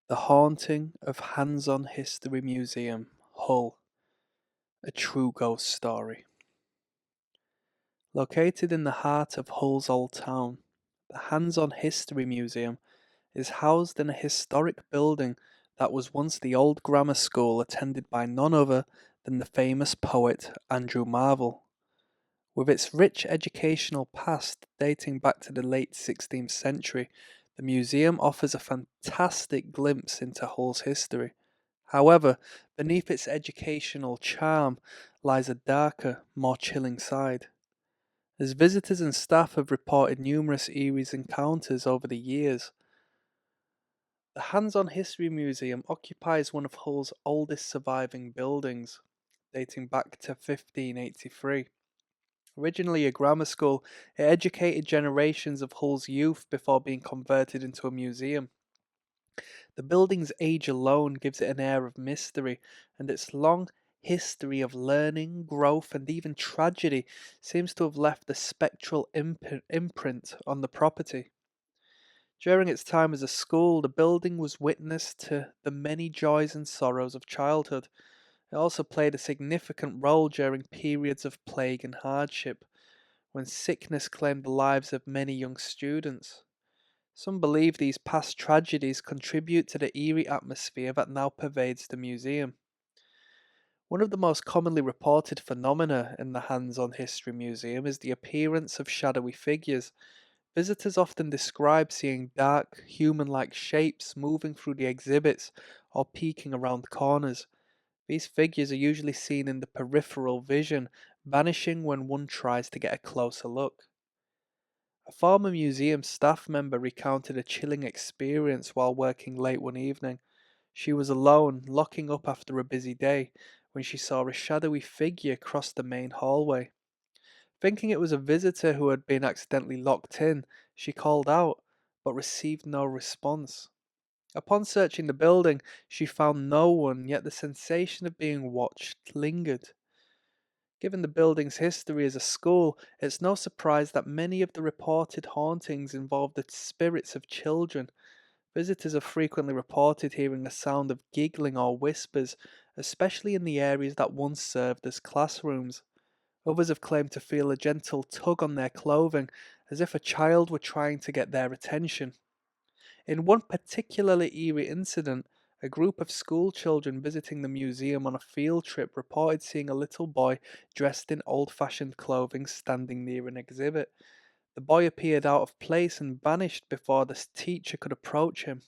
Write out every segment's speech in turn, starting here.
The Haunting of Hands-On History Museum, Hull, a true ghost story. Located in the heart of Hull's Old Town, the Hands-On History Museum is housed in a historic building that was once the old grammar school attended by none other than the famous poet Andrew Marvell. With its rich educational past dating back to the late 16th century, the museum offers a fantastic glimpse into Hull's history. However, beneath its educational charm lies a darker, more chilling side. As visitors and staff have reported numerous eerie encounters over the years, the Hands-On History Museum occupies one of Hull's oldest surviving buildings, dating back to 1583. Originally a grammar school, it educated generations of Hull's youth before being converted into a museum. The building's age alone gives it an air of mystery, and its long history of learning, growth, and even tragedy seems to have left a spectral imprint on the property. During its time as a school, the building was witness to the many joys and sorrows of childhood. It also played a significant role during periods of plague and hardship, when sickness claimed the lives of many young students. Some believe these past tragedies contribute to the eerie atmosphere that now pervades the museum. One of the most commonly reported phenomena in the Hands-On History Museum is the appearance of shadowy figures. Visitors often describe seeing dark, human-like shapes moving through the exhibits or peeking around corners. These figures are usually seen in the peripheral vision, vanishing when one tries to get a closer look. A former museum staff member recounted a chilling experience while working late one evening. She was alone, locking up after a busy day, when she saw a shadowy figure cross the main hallway. Thinking it was a visitor who had been accidentally locked in, she called out, but received no response. Upon searching the building, she found no one, yet the sensation of being watched lingered. Given the building's history as a school, it's no surprise that many of the reported hauntings involve the spirits of children. Visitors have frequently reported hearing a sound of giggling or whispers, especially in the areas that once served as classrooms. Others have claimed to feel a gentle tug on their clothing, as if a child were trying to get their attention. In one particularly eerie incident, a group of school children visiting the museum on a field trip reported seeing a little boy dressed in old-fashioned clothing standing near an exhibit. The boy appeared out of place and vanished before the teacher could approach him.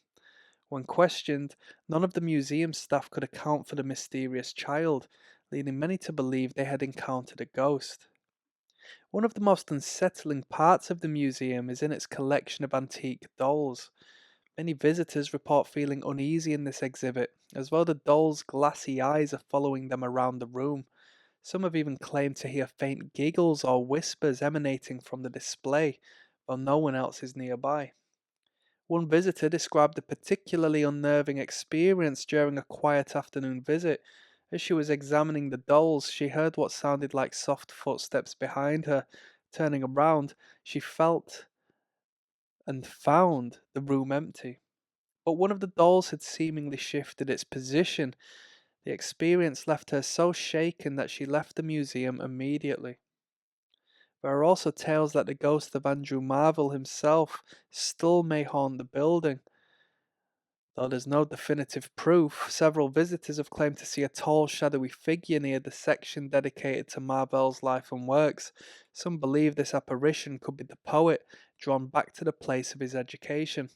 When questioned, none of the museum staff could account for the mysterious child, leading many to believe they had encountered a ghost. One of the most unsettling parts of the museum is in its collection of antique dolls. Many visitors report feeling uneasy in this exhibit, as though the dolls' glassy eyes are following them around the room. Some have even claimed to hear faint giggles or whispers emanating from the display, though no one else is nearby. One visitor described a particularly unnerving experience during a quiet afternoon visit. As she was examining the dolls, she heard what sounded like soft footsteps behind her. Turning around, she felt and found the room empty. But one of the dolls had seemingly shifted its position. The experience left her so shaken that she left the museum immediately. There are also tales that the ghost of Andrew Marvell himself still may haunt the building. Though there's no definitive proof, several visitors have claimed to see a tall, shadowy figure near the section dedicated to Marvell's life and works. Some believe this apparition could be the poet, drawn back to the place of his education.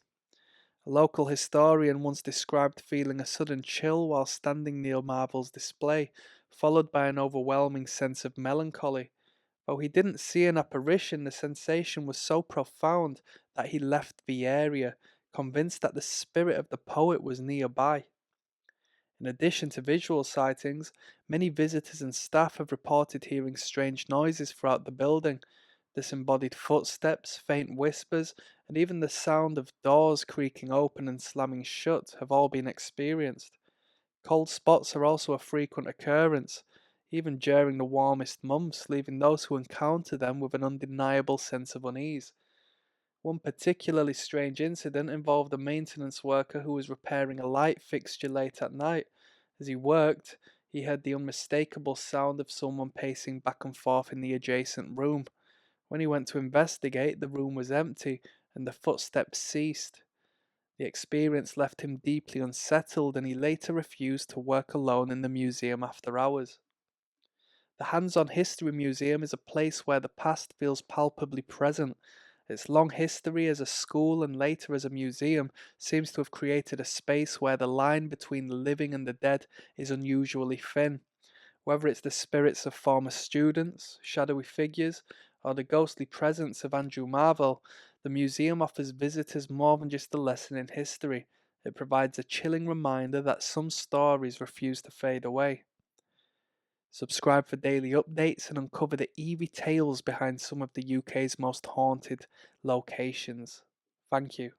A local historian once described feeling a sudden chill while standing near Marvel's display, followed by an overwhelming sense of melancholy. Though he didn't see an apparition, the sensation was so profound that he left the area, convinced that the spirit of the poet was nearby. In addition to visual sightings, many visitors and staff have reported hearing strange noises throughout the building. Disembodied footsteps, faint whispers, and even the sound of doors creaking open and slamming shut have all been experienced. Cold spots are also a frequent occurrence, even during the warmest months, leaving those who encounter them with an undeniable sense of unease. One particularly strange incident involved a maintenance worker who was repairing a light fixture late at night. As he worked, he heard the unmistakable sound of someone pacing back and forth in the adjacent room. When he went to investigate, the room was empty and the footsteps ceased. The experience left him deeply unsettled, and he later refused to work alone in the museum after hours. The Hands On History Museum is a place where the past feels palpably present. Its long history as a school and later as a museum seems to have created a space where the line between the living and the dead is unusually thin. Whether it's the spirits of former students, shadowy figures, or the ghostly presence of Andrew Marvell, the museum offers visitors more than just a lesson in history. It provides a chilling reminder that some stories refuse to fade away. Subscribe for daily updates and uncover the eerie tales behind some of the UK's most haunted locations. Thank you.